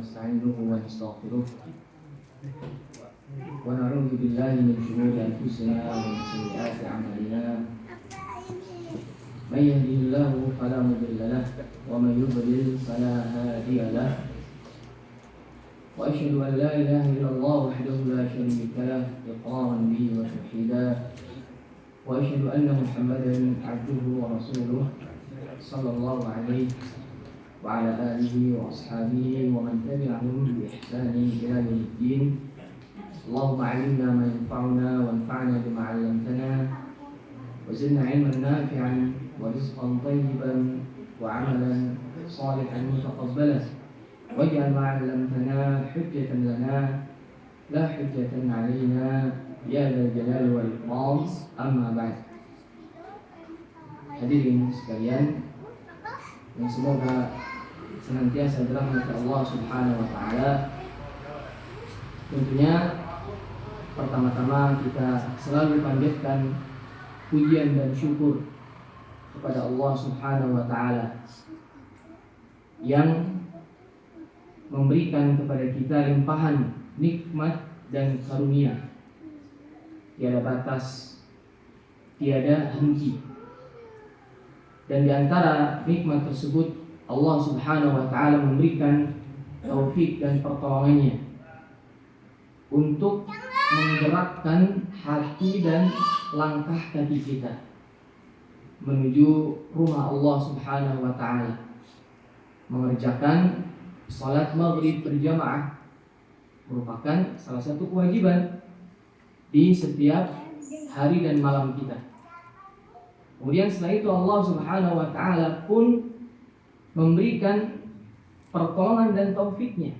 ونستعينه ونستغفره ونعوذ بالله من شرور أنفسنا ومن سيئات أعمالنا من يهده الله فلا مضل له ومن يضلل فلا هادي له وأشهد أن لا إله إلا الله وحده لا شريك له إقرارا به وتوحيدا وأشهد أن محمدا عبده ورسوله صلى الله عليه وعلى آله وأصحابه ومن تبعهم بإحسان إلى يوم الدين. اللهم علمنا ما ينفعنا وانفعنا بما علمتنا وزدنا علما نافعا ورزقا طيبا وعملا صالحا متقبلا واجعل ما علمتنا حجة لنا لا حجة علينا يا ذا الجلال والإكرام. Amma ba'd. Hadirin sekalian yang semoga senantiasa dirahmati Allah Subhanahu wa taala. Tentunya pertama-tama kita selalu panjatkan pujian dan syukur kepada Allah Subhanahu wa taala yang memberikan kepada kita limpahan nikmat dan karunia tiada batas, tiada henti. Dan di antara nikmat tersebut Allah Subhanahu wa taala memberikan taufik dan pertolongannya untuk menggerakkan hati dan langkah kaki kita menuju rumah Allah Subhanahu wa taala, mengerjakan salat maghrib berjamaah merupakan salah satu kewajiban di setiap hari dan malam kita. Kemudian setelah itu Allah Subhanahu wa taala pun memberikan pertolongan dan taufiknya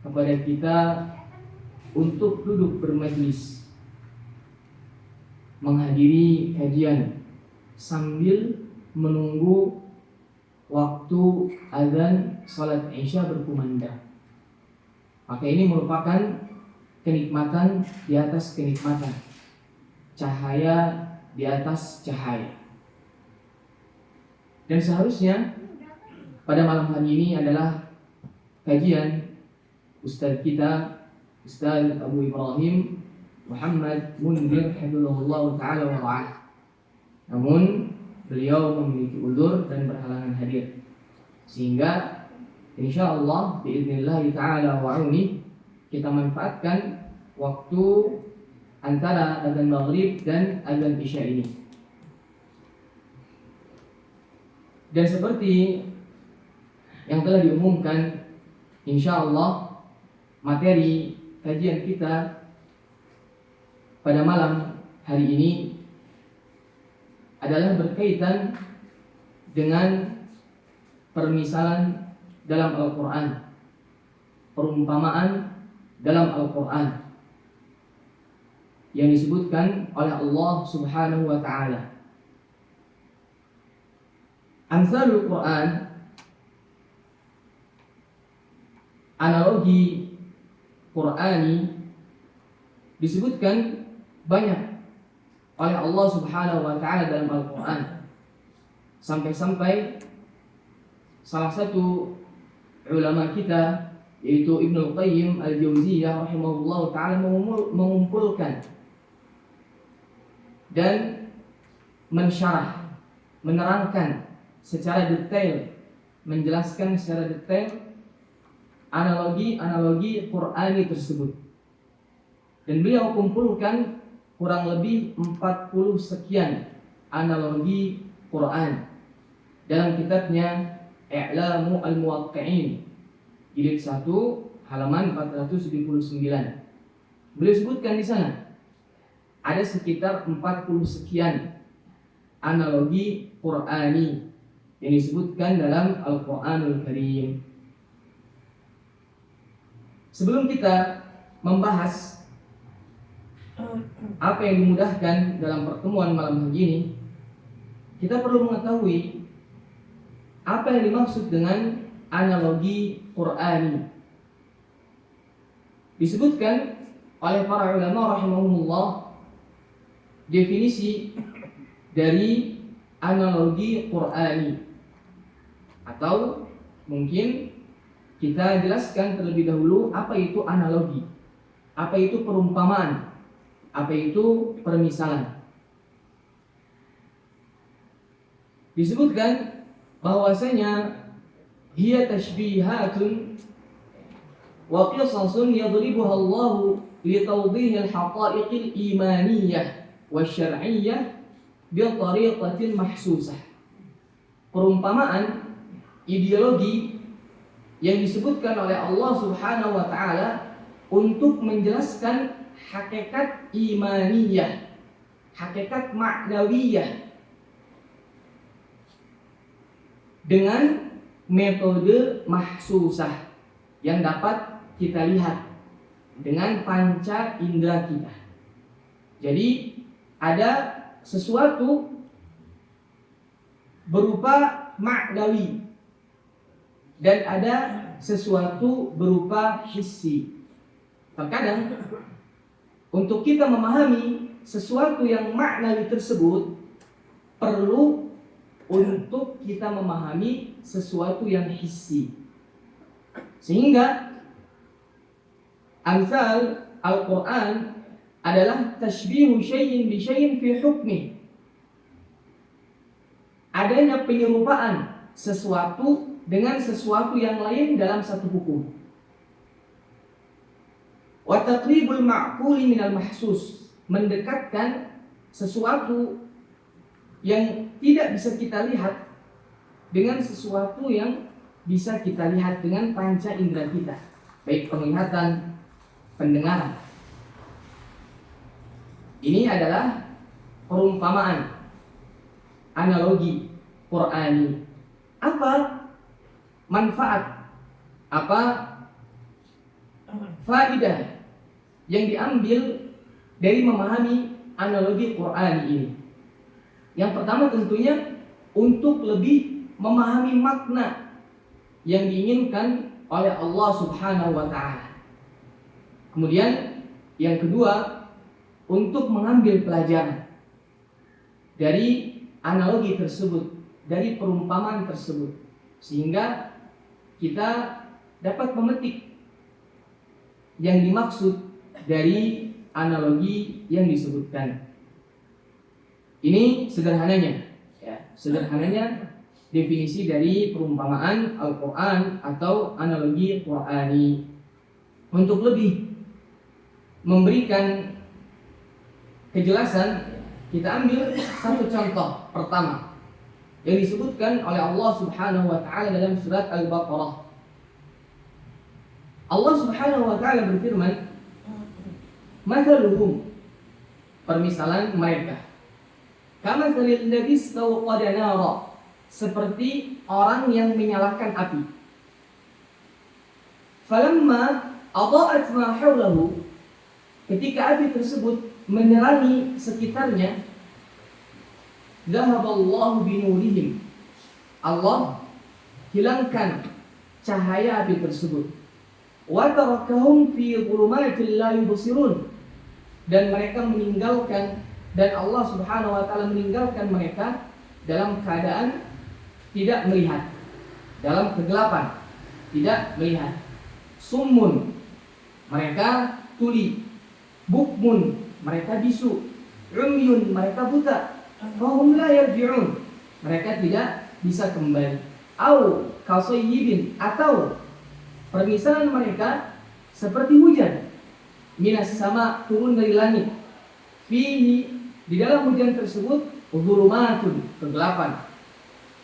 kepada kita untuk duduk bermajlis, menghadiri kajian sambil menunggu waktu azan salat Isya berkumandang. Maka ini merupakan kenikmatan di atas kenikmatan, cahaya di atas cahaya. Dan seharusnya pada malam hari ini adalah kajian Ustaz kita, Ustaz Abu Ibrahim Muhammad Mundir hafizahullah ta'ala wa ra'ah. Namun beliau memiliki uzur dan berhalangan hadir, sehingga insyaallah biiznillah ta'ala wa auni kita manfaatkan waktu antara azan maghrib dan azan isya ini. Dan seperti yang telah diumumkan, insyaallah materi kajian kita pada malam hari ini adalah berkaitan dengan permisalan dalam Al-Quran, perumpamaan dalam Al-Quran yang disebutkan oleh Allah Subhanahu wa ta'ala. Amsalul Quran, analogi Qur'ani, disebutkan banyak oleh Allah Subhanahu wa ta'ala dalam Al-Quran, sampai-sampai salah satu ulama kita yaitu Ibnu Qayyim Al-Jauziyah rahimahullah ta'ala mengumpulkan dan mensyarah, menerangkan secara detail, menjelaskan secara detail analogi Qur'ani tersebut. Dan beliau kumpulkan kurang lebih 40 sekian analogi Qur'an dalam kitabnya I'lamu al-Muwaqqi'in, jilid 1 halaman 479. Beliau sebutkan di sana ada sekitar 40 sekian analogi Qur'ani yang disebutkan dalam Al-Qur'anul Karim. Sebelum kita membahas apa yang dimudahkan dalam pertemuan malam hari ini, kita perlu mengetahui apa yang dimaksud dengan analogi Qur'ani. Disebutkan oleh para ulama rahimahumullah definisi dari analogi Qur'ani, atau mungkin kita jelaskan terlebih dahulu apa itu analogi, apa itu perumpamaan, apa itu permisalan. Disebutkan bahwasanya hiya tashbihatun wa qisasun yadribuha Allah li tawdih al-haqa'iq al-imaniyah wa syar'iyyah bi tariqatin mahsusah. Perumpamaan, ideologi yang disebutkan oleh Allah Subhanahu wa taala untuk menjelaskan hakikat imaniyah, hakikat maknawiyah dengan metode mahsusah yang dapat kita lihat dengan panca indera kita. Jadi ada sesuatu berupa maknawi dan ada sesuatu berupa hissi. Terkadang untuk kita memahami sesuatu yang maknawi tersebut perlu untuk kita memahami sesuatu yang hissi. Sehingga amsal Al-Quran adalah tashbihu syai'in bi syai'in fi hukmi. Adanya penyerupaan sesuatu dengan sesuatu yang lain dalam satu hukum. Wa taqribul ma'quli minal mahsus, mendekatkan sesuatu yang tidak bisa kita lihat dengan sesuatu yang bisa kita lihat dengan panca indera kita, baik penglihatan, pendengaran. Ini adalah perumpamaan, analogi Qur'ani. Apa manfaat, apa faidah yang diambil dari memahami analogi Qur'ani ini? Yang pertama tentunya untuk lebih memahami makna yang diinginkan oleh Allah Subhanahu wa taala. Kemudian yang kedua, untuk mengambil pelajaran dari analogi tersebut, dari perumpamaan tersebut, sehingga kita dapat memetik yang dimaksud dari analogi yang disebutkan. Ini sederhananya, ya, sederhananya definisi dari perumpamaan Al-Quran atau analogi Qur'ani. Untuk lebih memberikan kejelasan, kita ambil satu contoh pertama yang disebutkan oleh Allah Subhanahu wa taala dalam surat Al-Baqarah. Allah Subhanahu wa taala berfirman, "Mathaluhum," permisalan mereka, "kamathalil ladzi istawqada nara," seperti orang yang menyalakan api. "Falamma adaa'at ma hawlahu," ketika api tersebut menerangi sekitarnya, "dhahaballahu binurihim," Allah hilangkan cahaya api tersebut. "Wa tarakahum fi dhulumatin la yubsirun," dan mereka meninggalkan, dan Allah Subhanahu wa taala meninggalkan mereka dalam keadaan tidak melihat, dalam kegelapan, tidak melihat. "Summun," mereka tuli. "Bukmun," mereka bisu. "Umyun," mereka buta. "Fahum la yarji'un," mereka tidak bisa kembali. "Au kasayyibin," atau permisalan mereka seperti hujan, minas sama, turun dari langit, fihi, di dalam hujan tersebut, dhulumatun, kegelapan,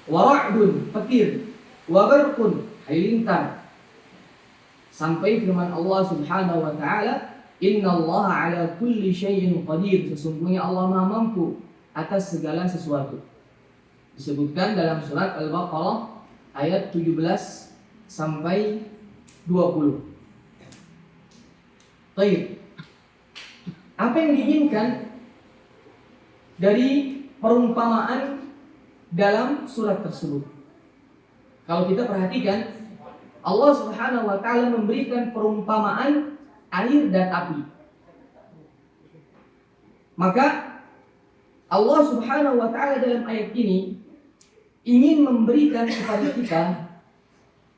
wa ra'dun, petir, wa barqun, halilintar, sampai firman Allah Subhanahu wa taala, "Innallaha 'ala kulli syai'in qadir," sesungguhnya Allah Maha mampu atas segala sesuatu. Disebutkan dalam surat Al-Baqarah ayat 17 sampai 20. Baik. Apa yang diinginkan dari perumpamaan dalam surat tersebut? Kalau kita perhatikan, Allah Subhanahu wa taala memberikan perumpamaan air dan api. Maka Allah Subhanahu wa taala dalam ayat ini ingin memberikan kepada kita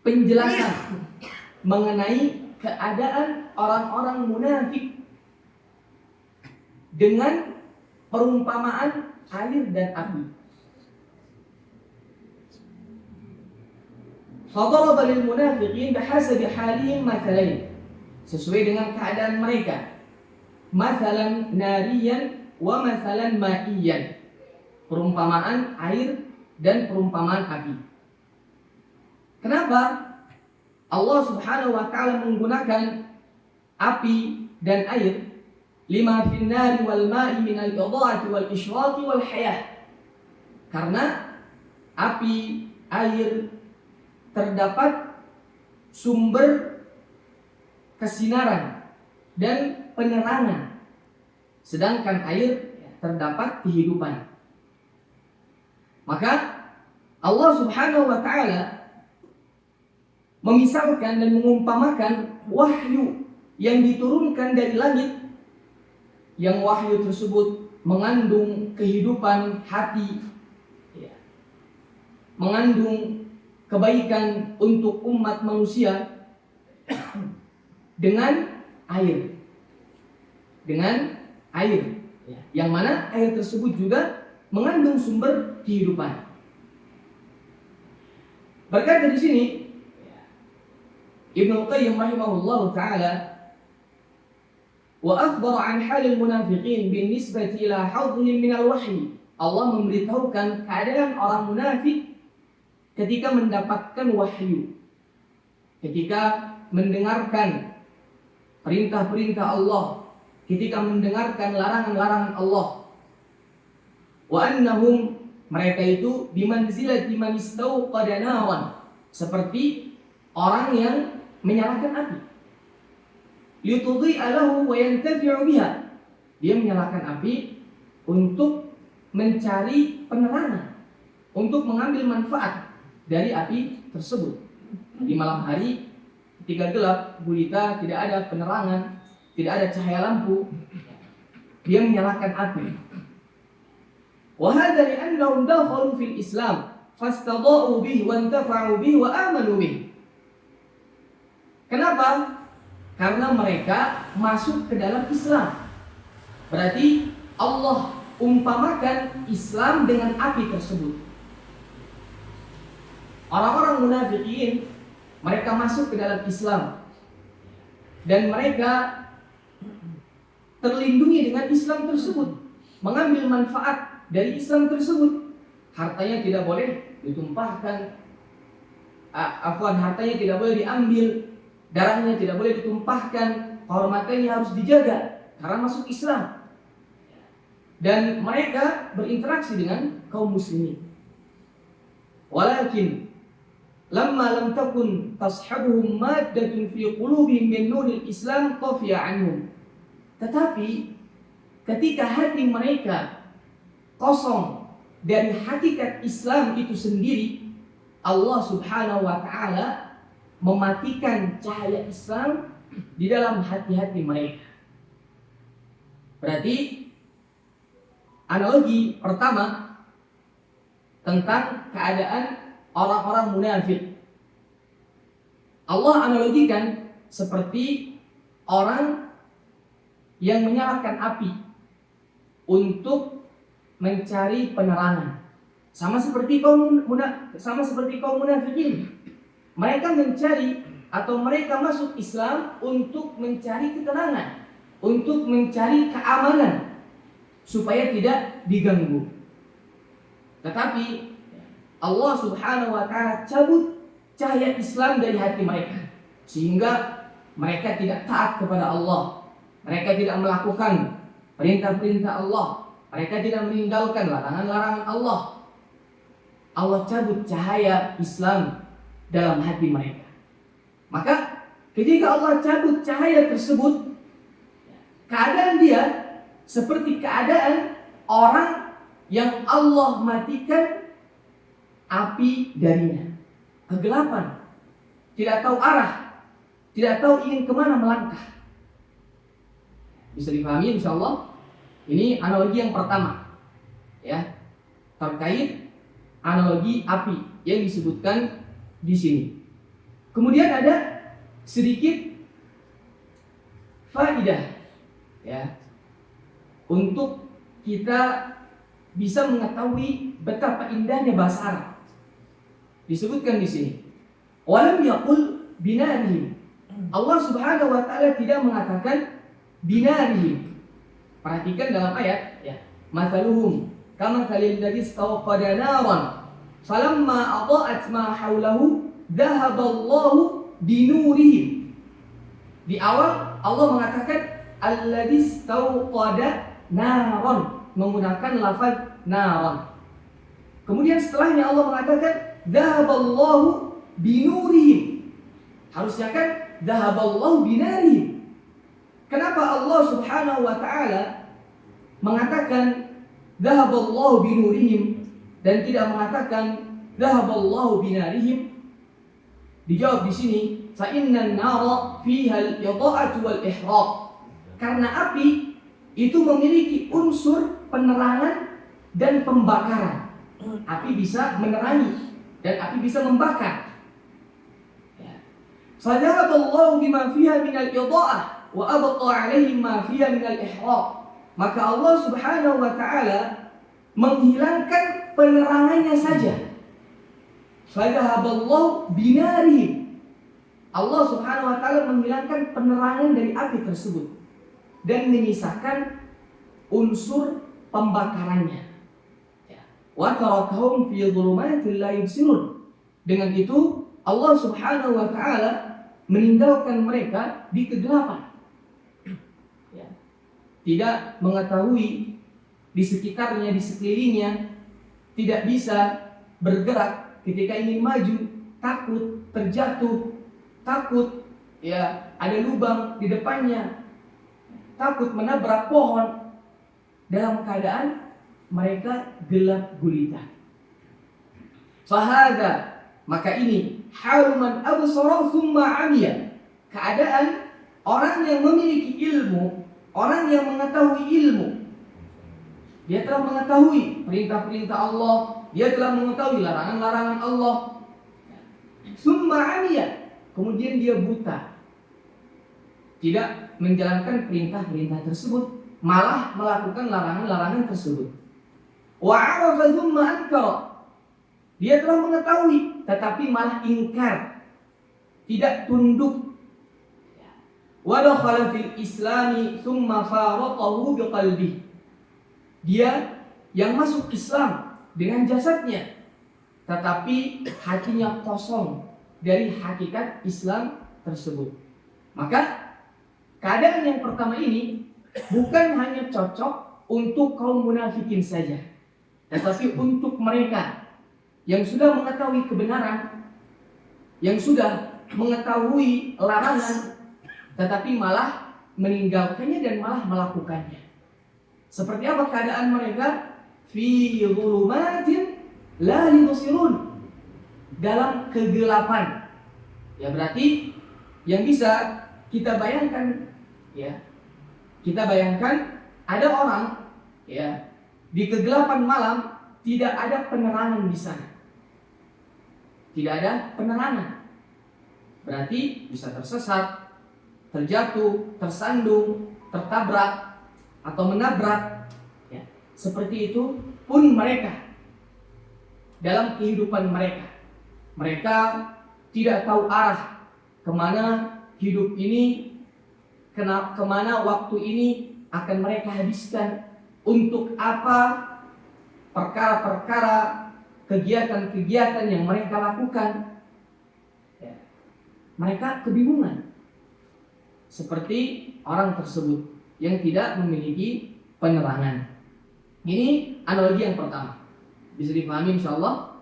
penjelasan mengenai keadaan orang-orang munafik dengan perumpamaan air dan api. Fadaraba lil munafiqin bihasabi halihim mathalain, sesuai dengan keadaan mereka. Mathalan nariyan wa mathalan ma'iyan, perumpamaan air dan perumpamaan api. Kenapa Allah Subhanahu wa taala menggunakan api dan air? Lima fin nari wal ma'i min al-idha'ati wal isyraqi wal hayah. Karena api, air terdapat sumber kesinaran dan penerangan, sedangkan air terdapat kehidupan. Maka Allah Subhanahu wa taala memisalkan dan mengumpamakan wahyu yang diturunkan dari langit, yang wahyu tersebut mengandung kehidupan hati, mengandung kebaikan untuk umat manusia, dengan air. Dengan air, yang mana air tersebut juga mengandung sumber kehidupan. Berkata di sini Ibnu Qayyim rahimahullahu taala, wa akhbara an halil munafiqin bin nisbati ila hadhihim min al-wahyi. Allah memberitahukan keadaan orang munafik ketika mendapatkan wahyu, ketika mendengarkan perintah-perintah Allah, ketika mendengarkan larangan-larangan Allah. Wa annahum, mereka itu bimanzilati man istauqada naran, seperti orang yang menyalakan api. Litudhi'a lahu wa yantafi'u biha, dia menyalakan api untuk mencari penerangan, untuk mengambil manfaat dari api tersebut. Di malam hari ketika gelap gulita, tidak ada penerangan, tidak ada cahaya lampu, dia menyalakan api. Wa hadza li'annahum dakhalu fil Islam fastada'u bihi wa intafa'u bihi wa amanu bihi. Kenapa? Karena mereka masuk ke dalam Islam. Berarti Allah umpamakan Islam dengan api tersebut. Orang-orang munafikin, mereka masuk ke dalam Islam dan mereka terlindungi dengan Islam tersebut, mengambil manfaat dari Islam tersebut. Hartanya tidak boleh ditumpahkan, hartanya tidak boleh diambil, darahnya tidak boleh ditumpahkan, kehormatannya harus dijaga karena masuk Islam. Dan mereka berinteraksi dengan kaum muslimin. Walakin lamma lam takun tashabuhum maddatun fi qulubihim min nuril Islam tafiya anhum. Tetapi ketika hati mereka kosong dari hakikat Islam itu sendiri, Allah Subhanahu wa taala mematikan cahaya Islam di dalam hati-hati mereka. Berarti analogi pertama tentang keadaan orang-orang munafik, Allah analogikan seperti orang yang menyalakan api untuk mencari penerangan. Sama seperti kaum munafikin. Mereka mencari atau mereka masuk Islam untuk mencari ketenangan, untuk mencari keamanan supaya tidak diganggu. Tetapi Allah Subhanahu wa taala cabut cahaya Islam dari hati mereka, sehingga mereka tidak taat kepada Allah. Mereka tidak melakukan perintah-perintah Allah. Mereka tidak meninggalkan larangan-larangan Allah. Allah cabut cahaya Islam dalam hati mereka. Maka ketika Allah cabut cahaya tersebut, keadaan dia seperti keadaan orang yang Allah matikan api darinya. Kegelapan, tidak tahu arah, tidak tahu ingin kemana melangkah. Bisa dipahami insyaallah. Ini analogi yang pertama, ya, terkait analogi api yang disebutkan di sini. Kemudian ada sedikit faidah ya untuk kita bisa mengetahui betapa indahnya bahasa Arab. Disebutkan di sini, walam yaqul binarihim. Allah Subhanahu wa taala tidak mengatakan binarihim. Perhatikan dalam ayat ya, mathaluhum kama khalil ladzi istawqada naran falamma adaa'at ma haulahu dhahaballahu binurihim. Di awal Allah mengatakan alladzi istawqada naran menggunakan lafaz naran. Kemudian setelahnya Allah mengatakan dhahaballahu binurihim. Harusnya kan dhahaballahu binarihim. Kenapa Allah Subhanahu wa taala mengatakan dhahaballahu binurihim dan tidak mengatakan dhahaballahu binarihim? Dijawab di sini, fa innan nara fiha al-idha'atu wal ihraq. Karena api itu memiliki unsur penerangan dan pembakaran. Api bisa menerangi dan api bisa membakar. Fadhahaballahu bima fiha min al-idha'ah wa abqa 'alaihim ma fiha min al-ihraq. Maka Allah Subhanahu wa taala menghilangkan penerangannya saja. Fadhahaballahu binarihim. Allah Subhanahu wa taala menghilangkan penerangan dari api tersebut dan menyisakan unsur pembakarannya. Wa tarakahum fi dhulumatin la yubsirun. Dengan itu Allah Subhanahu wa taala meninggalkan mereka di kegelapan. Tidak mengetahui di sekitarnya, di sekelilingnya, tidak bisa bergerak ketika ingin maju, takut terjatuh, takut ya ada lubang di depannya, takut menabrak pohon, dalam keadaan mereka gelap gulita. Fahada, maka ini haluman absara thumma amiya, keadaan orang yang memiliki ilmu, orang yang mengetahui ilmu. Dia telah mengetahui perintah-perintah Allah, dia telah mengetahui larangan-larangan Allah. Thumma amiya, kemudian dia buta, tidak menjalankan perintah-perintah tersebut, malah melakukan larangan-larangan tersebut. Wa 'arafa thumma ankara, dia telah mengetahui tetapi malah ingkar, tidak tunduk. Wa dakhala fil islami thumma faraqahu biqalbihi, dia yang masuk Islam dengan jasadnya tetapi hatinya kosong dari hakikat Islam tersebut. Maka keadaan yang pertama ini bukan hanya cocok untuk kaum munafikin saja, tetapi untuk mereka yang sudah mengetahui kebenaran, yang sudah mengetahui larangan, tetapi malah meninggalkannya dan malah melakukannya. Seperti apa keadaan mereka? Fi dhulumatin la yubsirun, dalam kegelapan. Ya berarti yang bisa kita bayangkan, ya kita bayangkan ada orang ya di kegelapan malam, tidak ada penerangan di sana, tidak ada penerangan. Berarti bisa tersesat, terjatuh, tersandung, tertabrak atau menabrak. Ya, seperti itu pun mereka dalam kehidupan mereka. Mereka tidak tahu arah kemana hidup ini, kemana waktu ini akan mereka habiskan, untuk apa perkara-perkara, kegiatan-kegiatan yang mereka lakukan. Ya, mereka kebingungan seperti orang tersebut yang tidak memiliki penerangan. Ini analogi yang pertama, bisa dipahami insyaallah.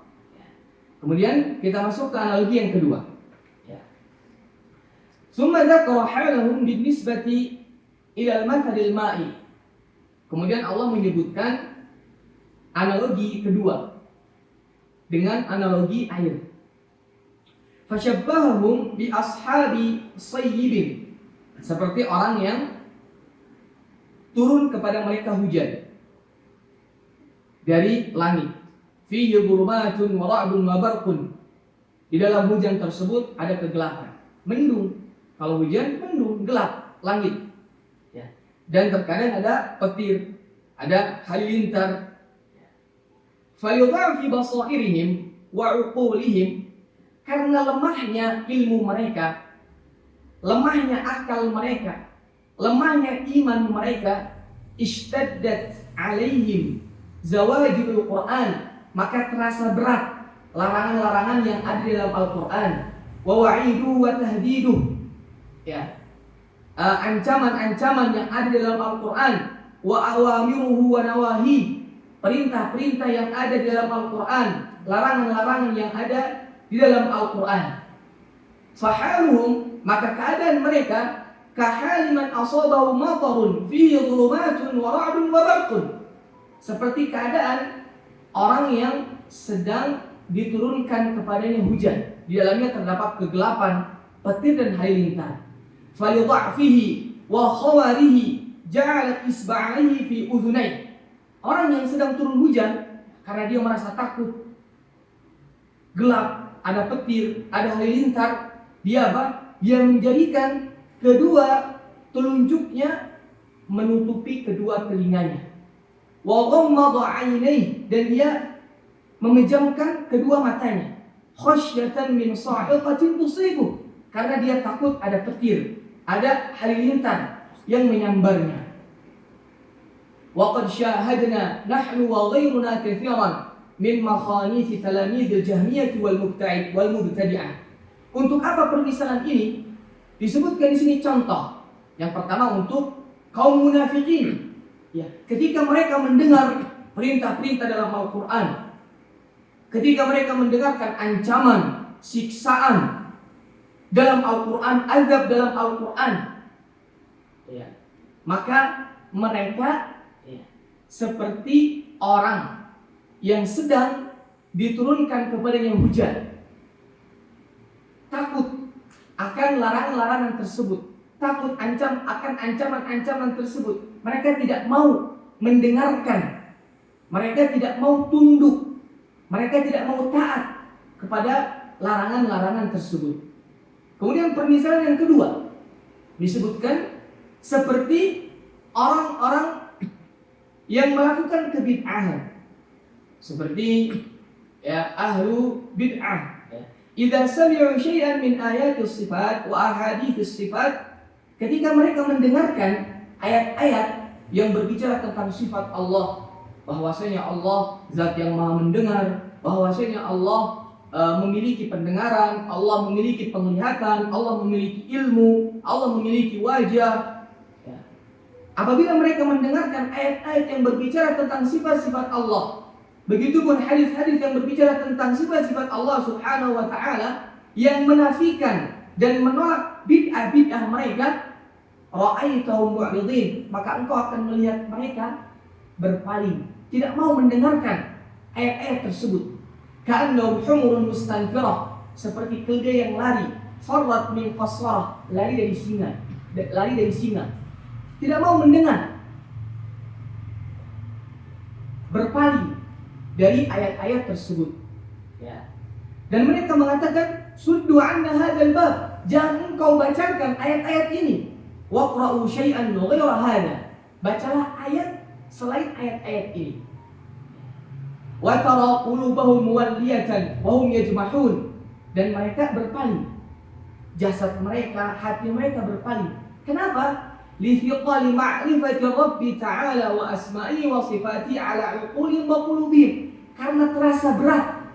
Kemudian kita masuk ke analogi yang kedua. Summa dzakara halahum binisbati ila al-mathalil ma'i. Kemudian Allah menyebutkan analogi kedua dengan analogi air. Fasyabbahahum bi ashabi sayyibin, seperti orang yang turun kepada mereka hujan dari langit. Fihi dhulumatun wa ra'dun wa barqun. Di dalam hujan tersebut ada kegelapan, mendung Kalau hujan mendung, gelap langit. Ya. Dan terkadang ada petir, ada halilintar. Fayudha'u fi basairihim wa 'uqulihim, karena lemahnya ilmu mereka, lemahnya akal mereka, lemahnya iman mereka, ishtaddat alaihim zawajibul Quran, maka terasa berat larangan-larangan yang ada di dalam Al-Quran, wa wa'iduhu wa tahdiduh, ya, ancaman-ancaman yang ada di dalam Al-Quran, wa awamiruhu wa nawahi, perintah-perintah yang ada di dalam Al-Quran, larangan-larangan yang ada di dalam Al-Quran. Fahaluhum, maka keadaan mereka kahaliman asabahu matarun fihi dhulumatun wa ra'dun wa barqun, seperti keadaan orang yang sedang diturunkan kepadanya hujan, di dalamnya terdapat kegelapan, petir dan halilintar. Falidha'fihi wa khawarihi ja'alat isba'aihi fi udhunai. Orang yang sedang turun hujan karena dia merasa takut, gelap, ada petir, ada halilintar, dia apa? Dia menjadikan kedua telunjuknya menutupi kedua telinganya. Wa ghammada 'ainaihi, dan dia memejamkan kedua matanya, khasyatan min sa'iqatin tusibuh, karena dia takut ada petir, ada halilintar yang menyambarnya. Wa qad syahadna nahnu wa ghayruna katsiran min makhanith talamidil jahmiyah wal mubtadi'ah. Untuk apa permisalan ini? Disebutkan di sini contoh. Yang pertama untuk kaum munafikin. Ya, ketika mereka mendengar perintah-perintah dalam Al-Quran, ketika mereka mendengarkan ancaman, siksaan dalam Al-Quran, azab dalam Al-Quran, ya, maka mereka seperti orang yang sedang diturunkan kepadanya hujan, takut akan larangan-larangan tersebut, takut akan ancaman-ancaman tersebut. Mereka tidak mau mendengarkan, mereka tidak mau tunduk, mereka tidak mau taat kepada larangan-larangan tersebut. Kemudian permisalan yang kedua disebutkan seperti orang-orang yang melakukan kebid'ahan, seperti ya ahlu bid'ah. Idza sami'u syai'an min ayatis sifat wa ahadits sifat, ketika mereka mendengarkan ayat-ayat yang berbicara tentang sifat Allah, bahwasanya Allah zat yang maha mendengar, bahwasanya Allah memiliki pendengaran, Allah memiliki penglihatan, Allah memiliki ilmu, Allah memiliki wajah. Apabila mereka mendengarkan ayat-ayat yang berbicara tentang sifat-sifat Allah, begitupun hadis-hadis yang berbicara tentang sifat-sifat Allah Subhanahu wa taala yang menafikan dan menolak bid'ah-bid'ah mereka, ra'aitahum mu'ridin, maka engkau akan melihat mereka berpaling, tidak mau mendengarkan ayat-ayat tersebut. Ka'annahum humurun mustanfirah, seperti keledai yang lari, farrat min qaswarah, lari dari singa. Tidak mau mendengar, berpaling dari ayat-ayat tersebut. Ya. Dan mereka mengatakan, suddu anna hadzal bab, jangan engkau bacakan ayat-ayat ini. Waqra'u syai'an ghaira hadza, bacalah ayat selain ayat-ayat ini. Wa tara qulubahum muwalliyatan wa hum yajmahun, dan mereka berpaling. Jasad mereka, hati mereka berpaling. Kenapa? Lithiqali ma'rifati Rabbi ta'ala wa asma'i wa sifati ala uqulihim wa qulubihim, karena terasa berat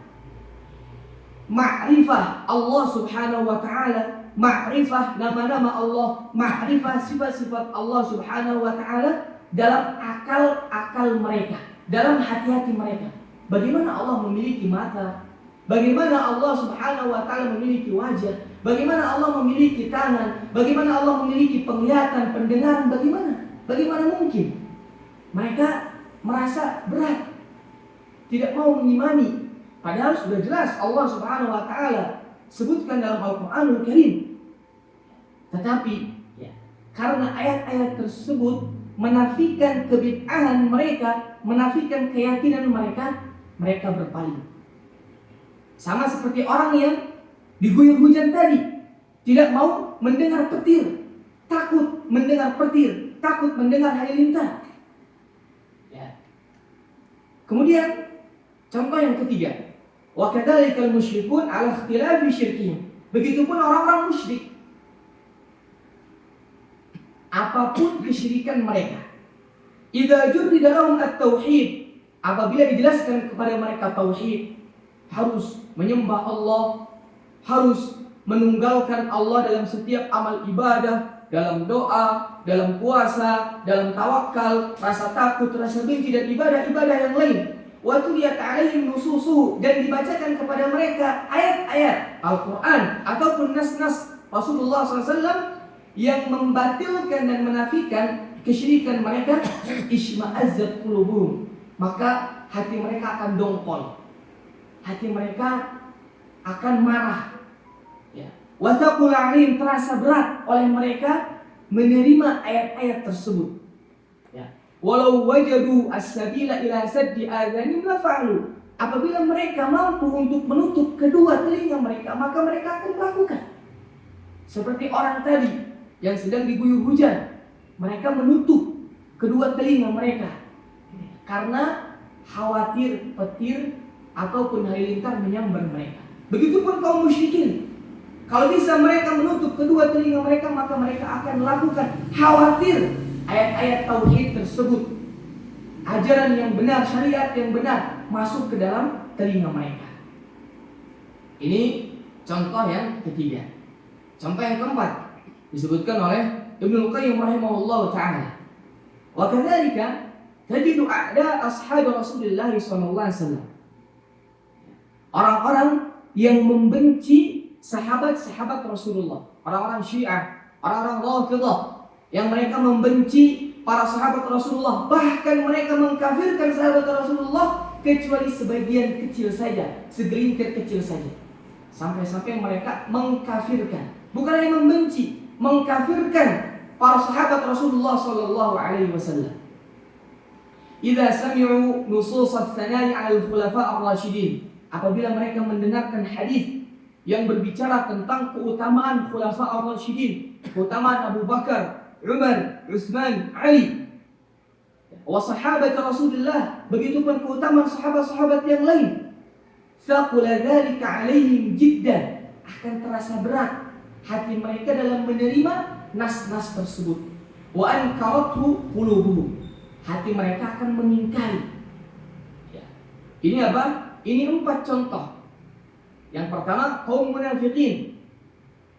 ma'rifah Allah Subhanahu wa ta'ala, ma'rifah nama-nama Allah, ma'rifah sifat-sifat Allah Subhanahu wa ta'ala dalam akal-akal mereka, dalam hati-hati mereka. Bagaimana Allah memiliki mata, bagaimana Allah Subhanahu wa ta'ala memiliki wajah, bagaimana Allah memiliki tangan, bagaimana Allah memiliki penglihatan, pendengaran, bagaimana mungkin? Mereka merasa berat, tidak mau mengimani, padahal sudah jelas Allah Subhanahu wa ta'ala sebutkan dalam Al-Qur'anul Karim. Tetapi karena ayat-ayat tersebut menafikan kebid'ahan mereka, menafikan keyakinan mereka, mereka berpaling. Sama seperti orang yang diguyur hujan tadi, tidak mau mendengar petir, takut mendengar petir, takut mendengar halilintar. Ya. Kemudian contoh yang ketiga, wa kadzalikal musyrikun ala ikhtilafi syirkihim. Begitupun orang-orang musyrik, apapun kesyirikan mereka, idza jurrida lahum at-tauhid, apabila dijelaskan kepada mereka tauhid, harus menyembah Allah, harus menunggalkan Allah dalam setiap amal ibadah, dalam doa, dalam puasa, dalam tawakal, rasa takut, rasa benci, dan ibadah-ibadah yang lain. Wa tuliyat alaihim nususuhu, dan dibacakan kepada mereka ayat-ayat Al-Quran ataupun nas-nas Rasulullah SAW yang membatilkan dan menafikan kesyirikan mereka, isma'azzat qulubuhum, maka hati mereka akan dongkol, hati mereka akan marah. Ya. Wa taqul alaihim, terasa berat oleh mereka menerima ayat-ayat tersebut. Ya. Walau wajadu as-sabila ila saddi adhanim la fa'alu, apabila mereka mampu untuk menutup kedua telinga mereka, maka mereka akan melakukan. Seperti orang tadi yang sedang diguyur hujan, mereka menutup kedua telinga mereka karena khawatir petir ataupun halilintar menyambar mereka. Begitupun kaum musyrikin, kalau bisa mereka menutup kedua telinga mereka, maka mereka akan melakukan, khawatir ayat-ayat tauhid tersebut, ajaran yang benar, syariat yang benar masuk ke dalam telinga mereka. Ini contoh yang ketiga. Contoh yang keempat disebutkan oleh Ibnu Qayyim rahimahullah ta'ala. Wa kadzalika tajidu a'da ashab Rasulullah sallallahu alaihi wasallam, orang-orang yang membenci sahabat-sahabat Rasulullah, orang-orang Syiah, orang-orang Rafidhah, yang mereka membenci para sahabat Rasulullah, bahkan mereka mengkafirkan sahabat Rasulullah kecuali sebagian kecil saja, segelintir kecil saja. Sampai-sampai mereka mengkafirkan, bukan hanya membenci, mengkafirkan para sahabat Rasulullah sallallahu alaihi wasallam. Idza sami'u nusus ats-tsana'i 'ala al-khulafa' ar-rasyidin, apabila mereka mendengarkan hadis yang berbicara tentang keutamaan khulafa ar-rasyidin, keutamaan Abu Bakar, Umar, Utsman, Ali, wa sahabat Rasulullah, begitupun keutamaan sahabat-sahabat yang lain, faqula dzalika 'alaihim jiddan, akan terasa berat hati mereka dalam menerima nas-nas tersebut. Wa ankarathu qulubuhum, hati mereka akan mengingkari. Ya. Ini apa? Ini 4 contoh. Yang pertama kaum munafikin,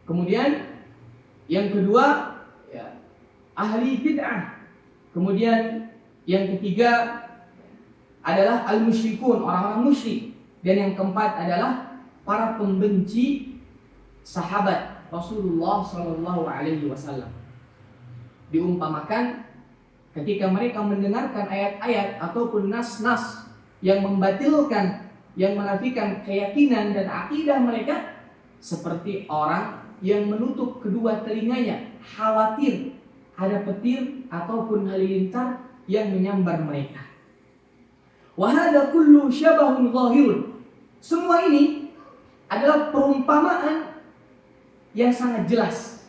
kemudian yang kedua ya, ahli bid'ah, kemudian yang ketiga adalah al-musyrikun, orang-orang musyrik, dan yang keempat adalah para pembenci sahabat Rasulullah sallallahu alaihi wasallam. Diumpamakan ketika mereka mendengarkan ayat-ayat ataupun nas-nas yang membatilkan, yang menafikan keyakinan dan akidah mereka, seperti orang yang menutup kedua telinganya, khawatir ada petir ataupun halilintar yang menyambar mereka. Wa hadza kullu syabahun zahirun. Semua ini adalah perumpamaan yang sangat jelas,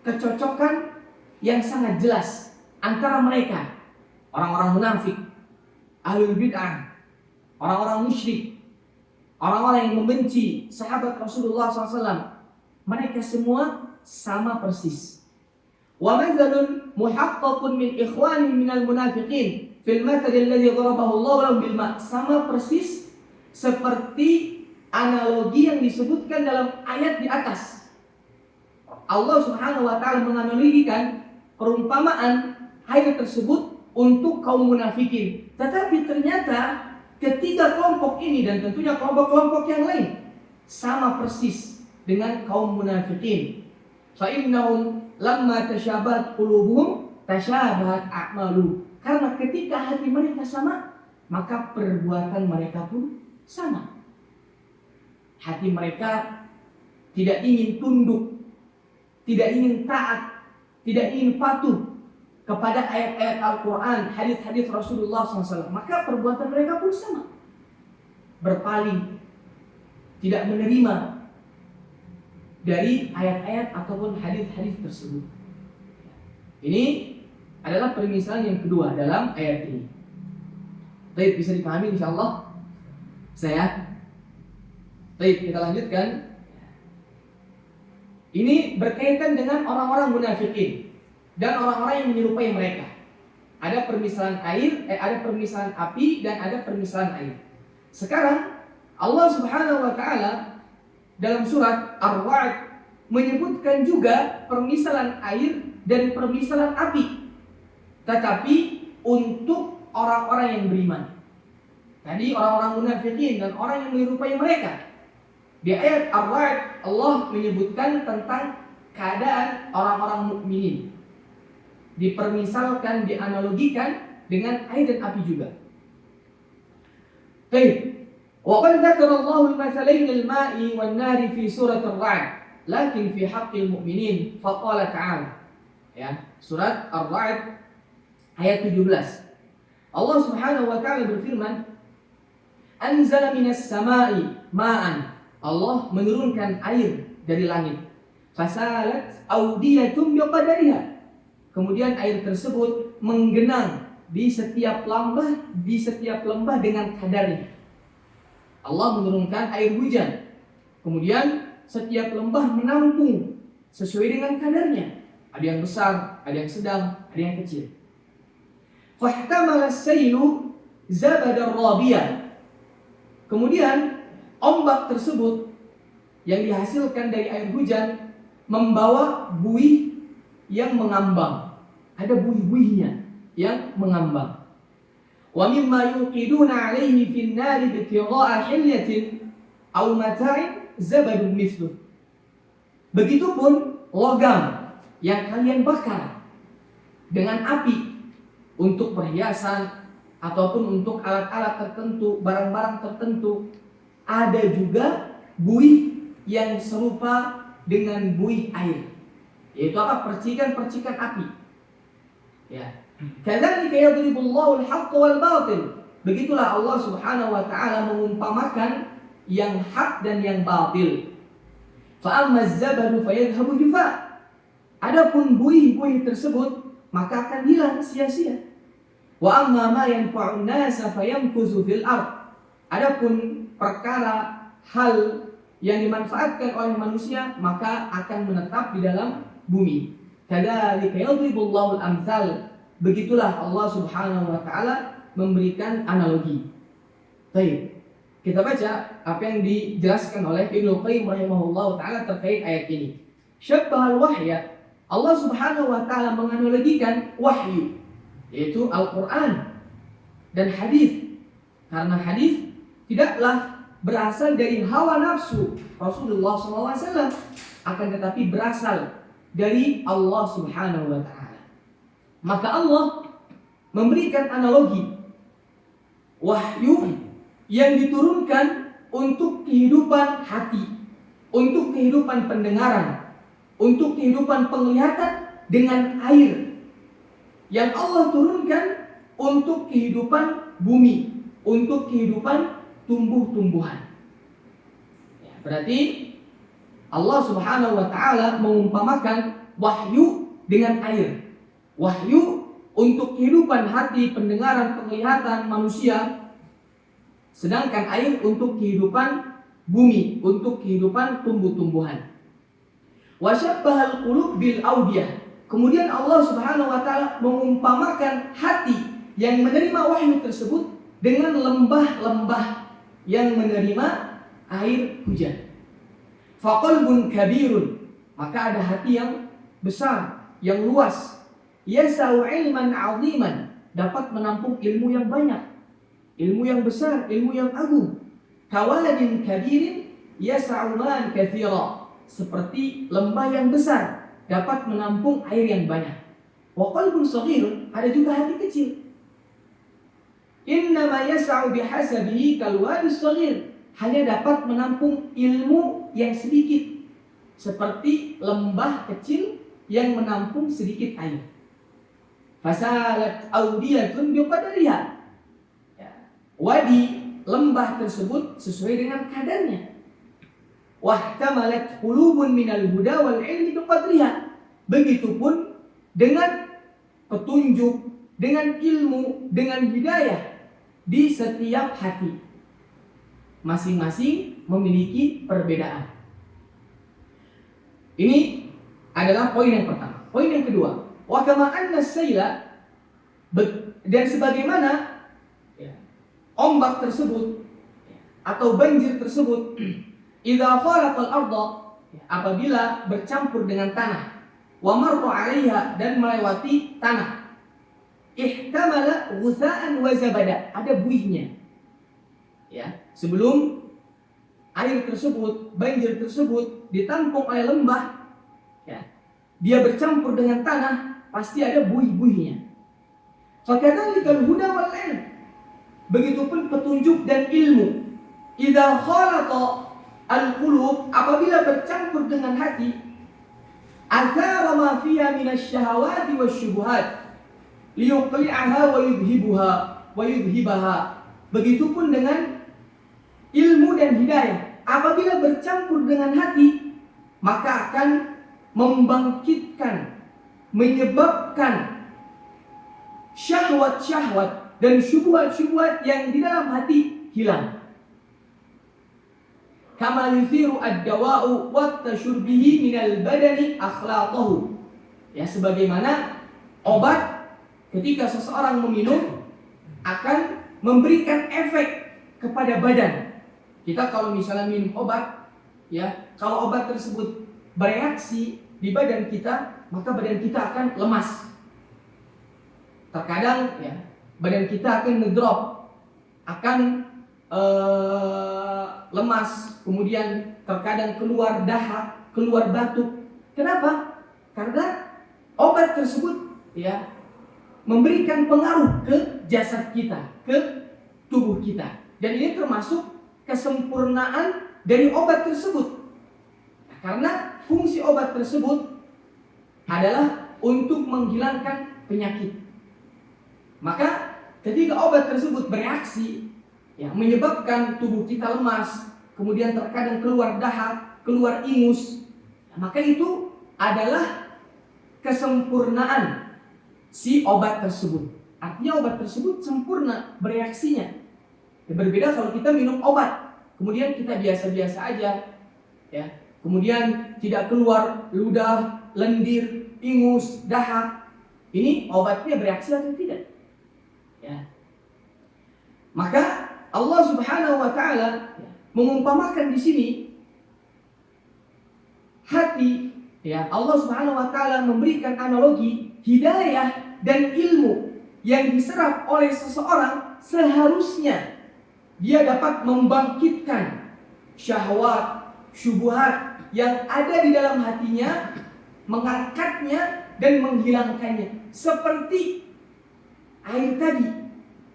kecocokan yang sangat jelas antara mereka, orang-orang munafik, ahlul bid'ah, orang-orang musyrik, orang-orang yang membenci sahabat Rasulullah SAW. Mereka semua sama persis. Wa mathalun muhaqqaqun min ikhwanin minal munafiqin fil mathal alladhi dharabahu Allah lahum bil ma', sama persis seperti analogi yang disebutkan dalam ayat di atas. Allah Subhanahu wa taala menganalogikan perumpamaan ayat tersebut untuk kaum munafikin. Tetapi ternyata ketiga kelompok ini dan tentunya kelompok-kelompok yang lain sama persis dengan kaum munafikin. Fa innahum lamma tashabahat qulubuhum tashabahat a'malu. Karena ketika hati mereka sama, maka perbuatan mereka pun sama. Hati mereka tidak ingin tunduk, tidak ingin taat, tidak ingin patuh kepada ayat-ayat Al-Quran, hadis-hadis Rasulullah SAW. Maka perbuatan mereka pun sama. Berpaling, tidak menerima dari ayat-ayat ataupun hadis-hadis tersebut. Ini adalah permisalan yang kedua dalam ayat ini. Baik, bisa dipahami insyaallah? Saya. Baik, kita lanjutkan. Ini berkaitan dengan orang-orang munafikin dan orang-orang yang menyerupai mereka. Ada permisalan ada permisalan api dan ada permisalan air. Sekarang Allah Subhanahu wa taala dalam surat Ar-Ra'd menyebutkan juga permisalan air dan permisalan api, tetapi untuk orang-orang yang beriman. Tadi orang-orang munafikin dan orang yang menyerupai mereka. Di ayat Ar-Ra'd Allah menyebutkan tentang keadaan orang-orang mukminin. Dipermisalkan, dianalogikan dengan air dan api juga. Baik. Wa qad dzakara Allahu al-mathalain al-ma'i wan-nari fi surat Ar-Ra'd, lakin fi haqqil mu'minin faqala ta'ala. Ya, surat Ar-Ra'd ayat 17. Allah Subhanahu wa taala berfirman, "Anzala minas sama'i ma'an." Allah menurunkan air dari langit. Fasalat awdiyatun biqadariha. Kemudian air tersebut menggenang di setiap lembah dengan kadarnya. Allah menurunkan air hujan. Kemudian setiap lembah menampung sesuai dengan kadarnya. Ada yang besar, ada yang sedang, ada yang kecil. Fahtamala as-sailu zabadar rabiyah. Kemudian ombak tersebut yang dihasilkan dari air hujan membawa buih yang mengambang. Ada buih-buihnya yang mengambang. Wa mimma yuqiduna 'alaihi fin nari bitigha'a hilyatin aw mata'in zabadun mithluh. Begitupun logam yang kalian bakar dengan api untuk perhiasan ataupun untuk alat-alat tertentu, barang-barang tertentu, ada juga buih yang serupa dengan buih air, yaitu apa? Percikan-percikan api. Ya. Kadzalika yadribullahu al-haqqa wal batil. Begitulah Allah Subhanahu wa taala mengumpamakan yang hak dan yang batil. Fa amma az-zabadu fayadhhabu jufa. Adapun buih-buih tersebut maka akan hilang sia-sia. Wa amma ma yanfa'un nasa fayamkuzu fil ard. Adapun perkara hal yang dimanfaatkan oleh manusia maka akan menetap di dalam bumi. Kadzalika yadribullahu al-amthal. Begitulah Allah Subhanahu wa taala memberikan analogi. Baik. Kita baca apa yang dijelaskan oleh Ibnu Qayyim rahimahullahu taala terkait ayat ini. Syabbahal wahya. Allah Subhanahu wa taala menganalogikan wahyu, yaitu Al-Qur'an dan hadis. Karena hadis tidaklah berasal dari hawa nafsu Rasulullah SAW, akan tetapi berasal dari Allah Subhanahu wa taala. Maka Allah memberikan analogi wahyu yang diturunkan untuk kehidupan hati, untuk kehidupan pendengaran, untuk kehidupan penglihatan dengan air yang Allah turunkan untuk kehidupan bumi, untuk kehidupan tumbuh-tumbuhan. Ya, berarti Allah Subhanahu wa taala mengumpamakan wahyu dengan air. Wahyu untuk kehidupan hati, pendengaran, penglihatan manusia, sedangkan air untuk kehidupan bumi, untuk kehidupan tumbuh-tumbuhan. Wa syabbahal qulub bil audiyah. Kemudian Allah Subhanahu wa taala mengumpamakan hati yang menerima wahyu tersebut dengan lembah-lembah yang menerima air hujan. Faqalbun kabirun. Maka ada hati yang besar, yang luas. Yasau ilman 'aziman, dapat menampung ilmu yang banyak, ilmu yang besar, ilmu yang agung. Kawaladin kabirin yasau man katsira, seperti lembah yang besar dapat menampung air yang banyak. Wa qalbun shaghirun, ada juga hati kecil. Innama yasau bihasabihi kalwadis shaghir, hanya dapat menampung ilmu yang sedikit, seperti lembah kecil yang menampung sedikit air. Fasalat awdiyatun biqadariha. Ya. Wadi lembah tersebut sesuai dengan kadarnya. wahtamalat qulubun minal huda wal ilmi biqadriha. Begitupun dengan petunjuk, dengan ilmu, dengan hidayah di setiap hati. Masing-masing memiliki perbedaan. Ini adalah poin yang pertama. Poin yang kedua, wa kama anna sayla, dan sebagaimana ombak tersebut atau banjir tersebut idza khalatal arda, apabila bercampur dengan tanah, wa marra 'alaiha, dan melewati tanah, ihtamala ghutha'an wa zabada, ada buihnya. Ya, sebelum air tersebut, banjir tersebut ditampung oleh lembah, ya, dia bercampur dengan tanah, pasti ada buih-buihnya. Fakadzalikal huda wal ilm, begitupun petunjuk dan ilmu. Idza khalata al-qulub, apabila bercampur dengan hati, athara ma fiha minasyahawati wasyubuhat liyuqli'aha wa yudhibaha. Begitupun dengan ilmu dan hidayah, apabila bercampur dengan hati, maka akan membangkitkan, menyebabkan syahwat-syahwat dan syubhat-syubhat yang di dalam hati hilang. Kama yuthiru ad-dawa'u wa tashurbihi minal badani akhlaqahu. Ya, sebagaimana obat ketika seseorang meminum akan memberikan efek kepada badan. Kita kalau misalnya minum obat, ya, kalau obat tersebut bereaksi di badan kita, maka badan kita akan lemas. Terkadang, ya, badan kita akan ngedrop, akan lemas, kemudian terkadang keluar dahak, keluar batuk. Kenapa? Karena obat tersebut, ya, memberikan pengaruh ke jasad kita, ke tubuh kita. Dan ini termasuk kesempurnaan dari obat tersebut. Karena fungsi obat tersebut adalah untuk menghilangkan penyakit. Maka ketika obat tersebut bereaksi, ya, menyebabkan tubuh kita lemas, kemudian terkadang keluar dahak, keluar ingus, maka itu adalah kesempurnaan si obat tersebut. Artinya obat tersebut sempurna bereaksinya. Ya, berbeda kalau kita minum obat, kemudian kita biasa-biasa aja, ya, kemudian tidak keluar ludah, lendir, ingus, dahak. Ini obatnya bereaksi atau tidak? Ya. Maka Allah Subhanahu wa taala mengumpamakan di sini hati, ya, Allah Subhanahu wa taala memberikan analogi hidayah dan ilmu yang diserap oleh seseorang, seharusnya dia dapat membangkitkan syahwat, syubhat yang ada di dalam hatinya, mengangkatnya dan menghilangkannya. Seperti air tadi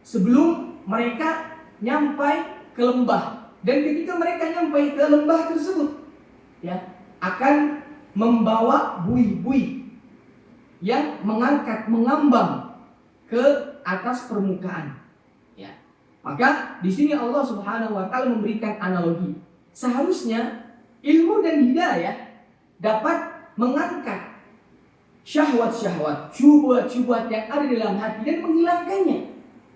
sebelum mereka nyampai ke lembah, dan ketika mereka nyampai ke lembah tersebut, ya, akan membawa buih-buih yang mengangkat, mengambang ke atas permukaan. Ya. Maka di sini Allah Subhanahu wa taala memberikan analogi. Seharusnya ilmu dan hidayah dapat mengangkat syahwat-syahwat, syubhat-syubhat yang ada di dalam hati dan menghilangkannya.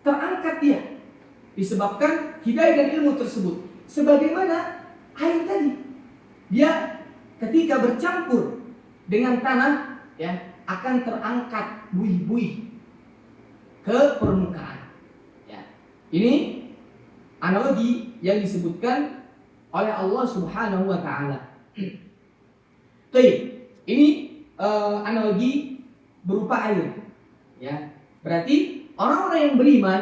Terangkat dia disebabkan hidayah dan ilmu tersebut. Sebagaimana air tadi, dia ketika bercampur dengan tanah, ya, akan terangkat buih-buih ke permukaan. Ya. Ini analogi yang disebutkan oleh Allah Subhanahu wa taala. Baik, ini analogi berupa air. Ya. Berarti orang-orang yang beriman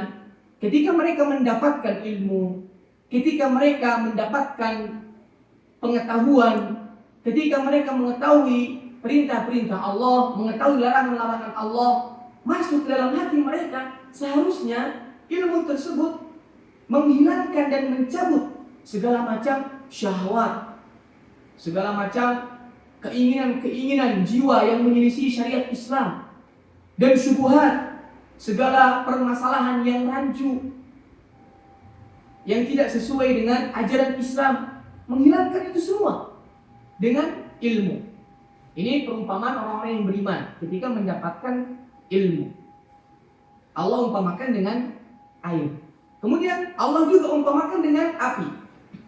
ketika mereka mendapatkan ilmu, ketika mereka mendapatkan pengetahuan, ketika mereka mengetahui perintah-perintah Allah, mengetahui larangan-larangan Allah masuk dalam hati mereka, seharusnya ilmu tersebut menghilangkan dan mencabut segala macam syahwat, segala macam keinginan-keinginan jiwa yang menyelisih syariat Islam, dan syubhat, segala permasalahan yang rancu, yang tidak sesuai dengan ajaran Islam. menghilangkan itu semua dengan ilmu. Ini perumpamaan orang-orang yang beriman ketika mendapatkan ilmu. Allah umpamakan dengan air. Kemudian Allah juga umpamakan dengan api.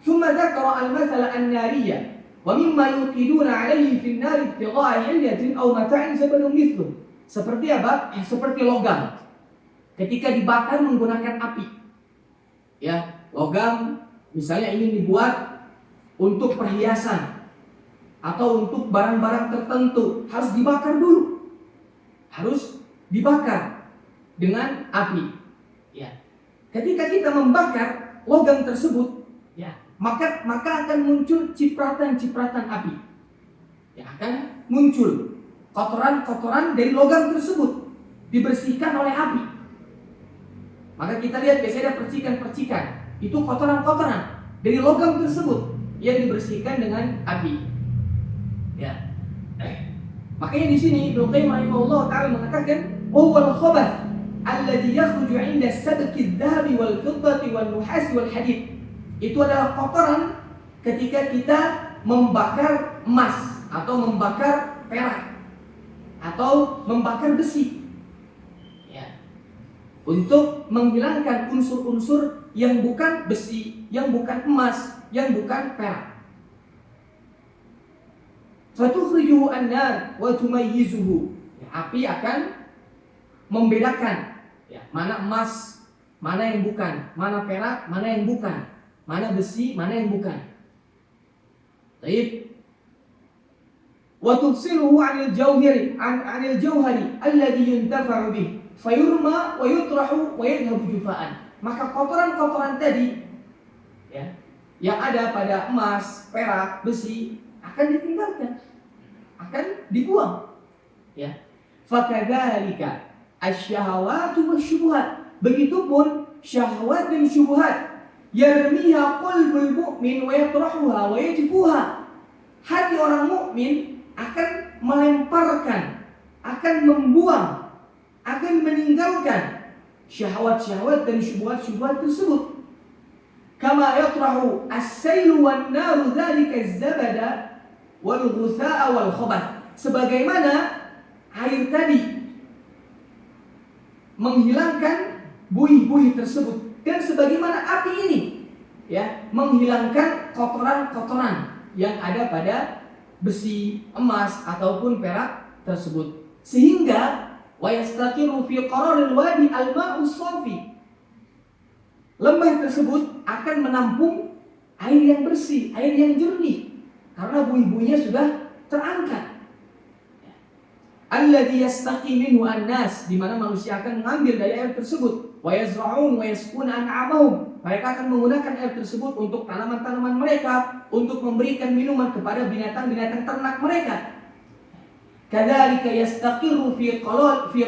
Tsumma dzakara al-mathala an-nariyya wa mimma yuqiduna 'alaihi fi an-nar ibtigha'a hilyatin aw mata'in zabadun mithluh. Seperti apa? Seperti logam. Ketika dibakar menggunakan api. Ya, logam misalnya ingin dibuat untuk perhiasan atau untuk barang-barang tertentu, harus dibakar dulu. Harus dibakar dengan api. Ya. Ketika kita membakar logam tersebut, ya, maka akan muncul cipratan-cipratan api. Ya, akan muncul kotoran-kotoran dari logam tersebut dibersihkan oleh api. Maka kita lihat biasanya ada percikan-percikan. Itu kotoran-kotoran dari logam tersebut yang dibersihkan dengan api. Ya. Makanya di sini Ibnu Qayyim rahimahullah taala mengatakan, "Wa huwal khabath alladhi yakhruju 'inda sabqi adh-dhahabi wal fiddati wan nuhasi wal hadid." Itu adalah kotoran ketika kita membakar emas atau membakar perak atau membakar besi. Ya. Untuk menghilangkan unsur-unsur yang bukan besi, yang bukan emas, yang bukan perak. Fatukhrijuhu an-nar wa tumayyizuhu. Api akan membedakan ya, mana emas, mana yang bukan, mana perak, mana yang bukan, mana besi, mana yang bukan. Baik. Wa tufsiluhu 'anil jawhari alladhi yuntafa'u bih fayurma wa yutrahu wa yadhhabu jufa'an. Maka kotoran-kotoran tadi ya, yang ada pada emas, perak, besi akan ditinggalkan, akan dibuang. Ya. Fakadzalika asy-syahawatu wasyubuhat. Begitupun syahwat dan syubhat. Yarmiha qalbul mu'min wa yatrahuha wa yajfuha. Hati orang mukmin akan melemparkan, akan membuang, akan meninggalkan syahwat-syahwat dan syubhat-syubhat tersebut. Kama yatrahu as-sailu wan naru dzalika az-zabada wal ghutha'a wal khabath. Sebagaimana air tadi menghilangkan buih-buih tersebut, dan sebagaimana api ini ya menghilangkan kotoran-kotoran yang ada pada besi, emas ataupun perak tersebut, sehingga wa yastaqiru fi qararil wadi al-ma'u safi. Lembah tersebut akan menampung air yang bersih, air yang jernih, karena buih-buihnya sudah terangkat. Alladhi yastaqi minhu an-nas, di mana manusia akan mengambil dari air tersebut. Wa yazra'un wa yasquna an'amahum. Mereka akan menggunakan air tersebut untuk tanaman-tanaman mereka, untuk memberikan minuman kepada binatang-binatang ternak mereka. Kadzalika yastaqiru fi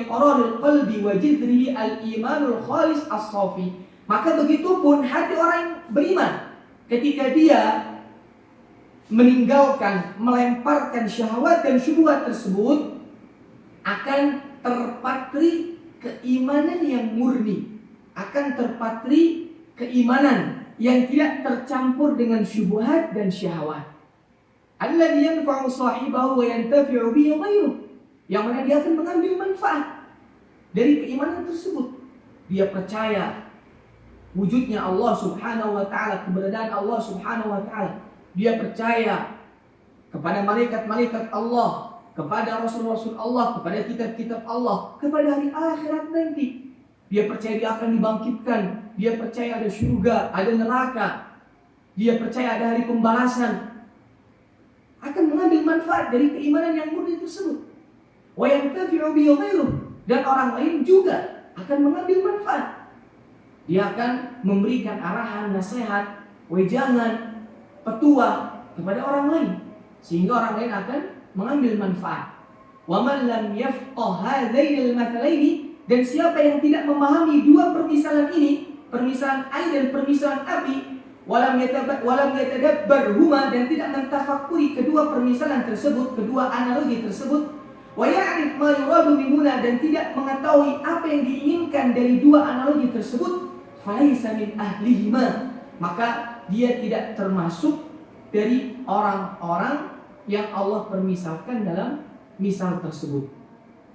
qararil qalbi wa jidrihi al-imanul khalis as-safi. Maka begitupun hati orang yang beriman ketika dia meninggalkan, melemparkan syahwat dan syubhat tersebut, akan terpatri keimanan yang murni, akan terpatri keimanan yang tidak tercampur dengan syubhat dan syahwat. Alladhi yanfa'u sahibahu wa yantafi'u bihi ghairuh. Yang mana dia akan mengambil manfaat dari keimanan tersebut. Dia percaya wujudnya Allah Subhanahu wa taala, keberadaan Allah Subhanahu wa taala. Dia percaya kepada malaikat-malaikat Allah, kepada rasul-rasul Allah, kepada kitab-kitab Allah, kepada hari akhirat nanti. Dia percaya dia akan dibangkitkan, dia percaya ada surga, ada neraka, dia percaya ada hari pembalasan. Akan mengambil manfaat dari keimanan yang murni tersebut. Wa yantafi'u bihi ghairuh, dan orang lain juga akan mengambil manfaat. Dia akan memberikan arahan, nasihat, wejangan, petua kepada orang lain, sehingga orang lain akan mengambil manfaat. Wa man lam yafqah hadainal mathalaini, dan siapa yang tidak memahami dua permisalan ini, permisalan air dan permisalan api, walam yatadabbar huma, dan tidak mentafakuri kedua permisalan tersebut, kedua analogi tersebut, wa ya'rif ma yuradu minhuna, dan tidak mengetahui apa yang diinginkan dari dua analogi tersebut, falaisa min ahlihima, maka dia tidak termasuk dari orang-orang yang Allah permisalkan dalam misal tersebut.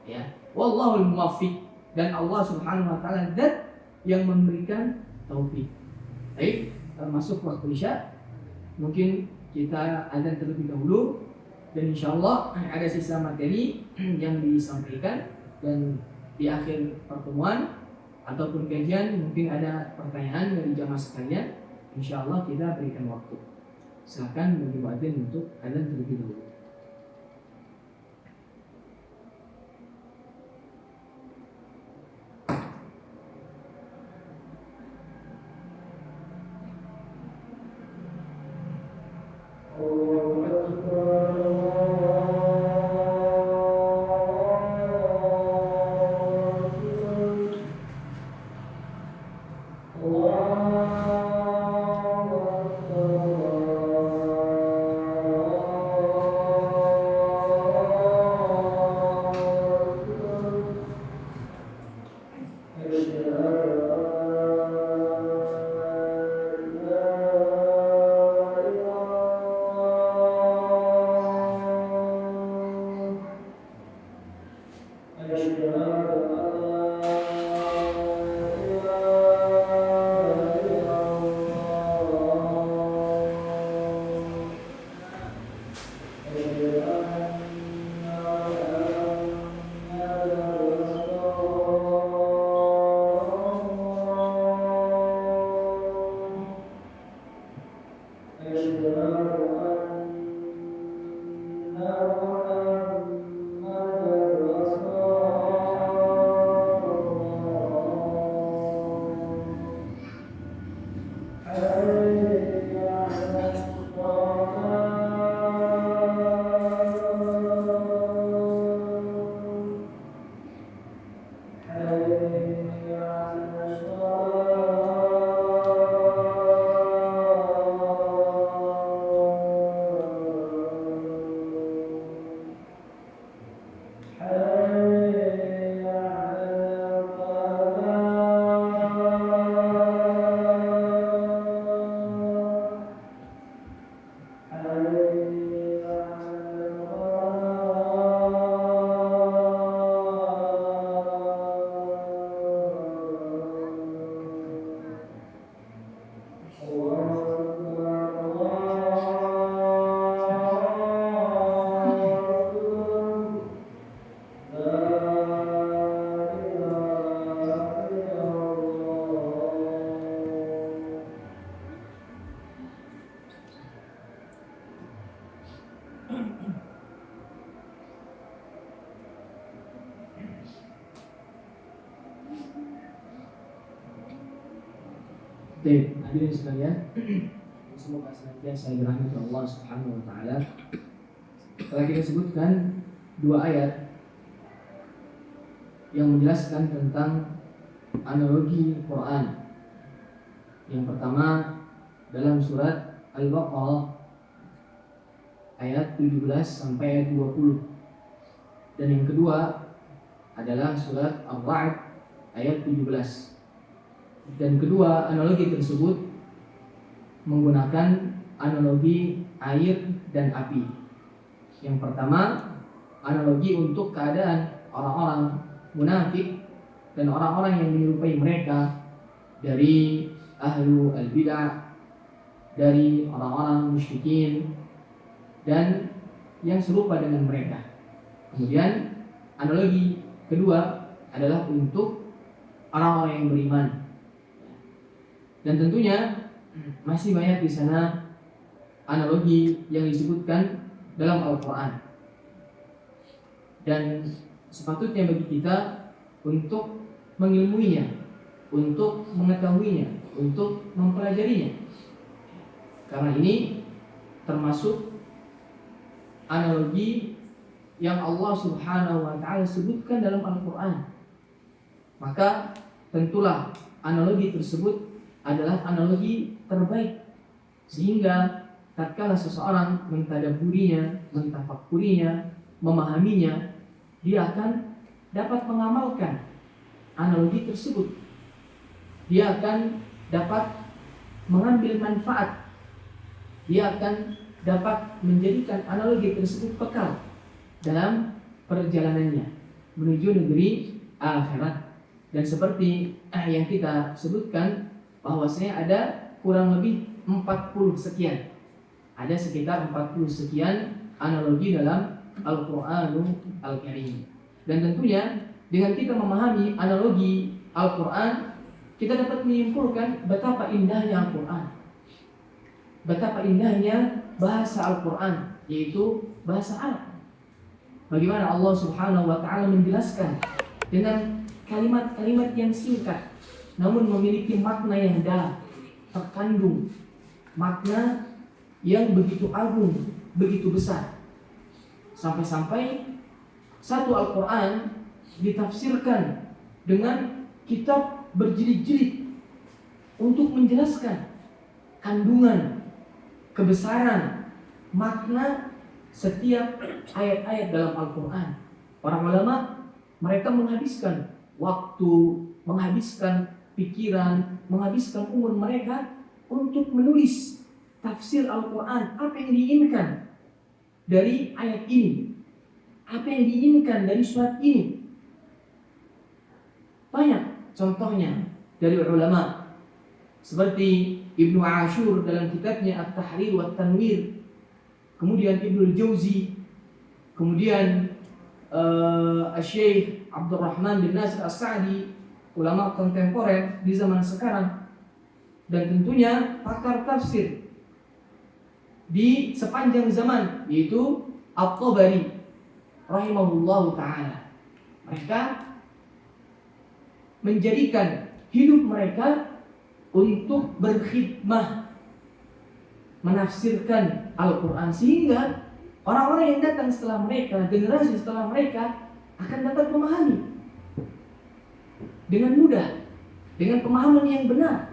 Ya, wallahul muwaffiq, dan Allah Subhanahu wa taala zat yang memberikan taufik. Baik, masuk waktu Isya. Mungkin kita azan terlebih dahulu, dan insyaallah ada sisa materi yang disampaikan, dan di akhir pertemuan ataupun kajian mungkin ada pertanyaan dari jamaah sekalian, insyaallah kita berikan waktu. Silakan bagi muadzin untuk azan terlebih dahulu. Baik, hadirin sekalian, semoga senantiasa dirahmati Allah Subhanahu wa taala. Telah kita sebutkan dua ayat yang menjelaskan tentang analogi Quran. Yang pertama dalam surat Al-Baqarah ayat 17 sampai ayat 20. Dan yang kedua adalah surat Al-Ra'd ayat 17. Dan kedua analogi tersebut menggunakan analogi air dan api. Yang pertama analogi untuk keadaan orang-orang munafik dan orang-orang yang menyerupai mereka dari ahlu al-bid'ah, dari orang-orang musyrikin dan yang serupa dengan mereka. Kemudian analogi kedua adalah untuk orang-orang yang beriman. Dan tentunya masih banyak di sana analogi yang disebutkan dalam Al-Quran. Dan sepatutnya bagi kita untuk mengilmuinya, untuk mengetahuinya, untuk mempelajarinya. Karena ini termasuk analogi yang Allah Subhanahu wa taala sebutkan dalam Al-Quran. Maka tentulah analogi tersebut adalah analogi terbaik, sehingga tatkala seseorang mentadabburinya, mentafakurinya, memahaminya, dia akan dapat mengamalkan analogi tersebut. Dia akan dapat mengambil manfaat. Dia akan dapat menjadikan analogi tersebut bekal dalam perjalanannya menuju negeri akhirat. Dan seperti yang kita sebutkan bahwasanya ada kurang lebih 40 sekian. Ada sekitar 40 sekian analogi dalam Al-Qur'anul Al-Karim. Dan tentunya dengan kita memahami analogi Al-Qur'an, kita dapat menyimpulkan betapa indahnya Al-Qur'an. Betapa indahnya bahasa Al-Qur'an, yaitu bahasa Arab. Bagaimana Allah Subhanahu wa taala menjelaskan dengan kalimat-kalimat yang singkat namun memiliki makna yang dalam, terkandung makna yang begitu agung, begitu besar. Sampai-sampai satu Al-Qur'an ditafsirkan dengan kitab berjilid-jilid untuk menjelaskan kandungan, kebesaran, makna setiap ayat-ayat dalam Al-Quran. Para ulama mereka menghabiskan waktu, menghabiskan pikiran, menghabiskan umur mereka untuk menulis tafsir Al-Quran. Apa yang diinginkan dari ayat ini? Apa yang diinginkan dari surat ini? Banyak contohnya dari ulama, seperti Ibnu Ashur dalam kitabnya At-Tahrir wa Tanwir, kemudian Ibnu Jauzi, kemudian Syekh Abdurrahman bin Nasir As-Sa'di, ulama kontemporer di zaman sekarang, dan tentunya pakar tafsir di sepanjang zaman, yaitu At-Tabari rahimahullahu ta'ala. Mereka menjadikan hidup mereka untuk berkhidmah menafsirkan Al-Quran, sehingga orang-orang yang datang setelah mereka, generasi setelah mereka akan dapat memahami dengan mudah, dengan pemahaman yang benar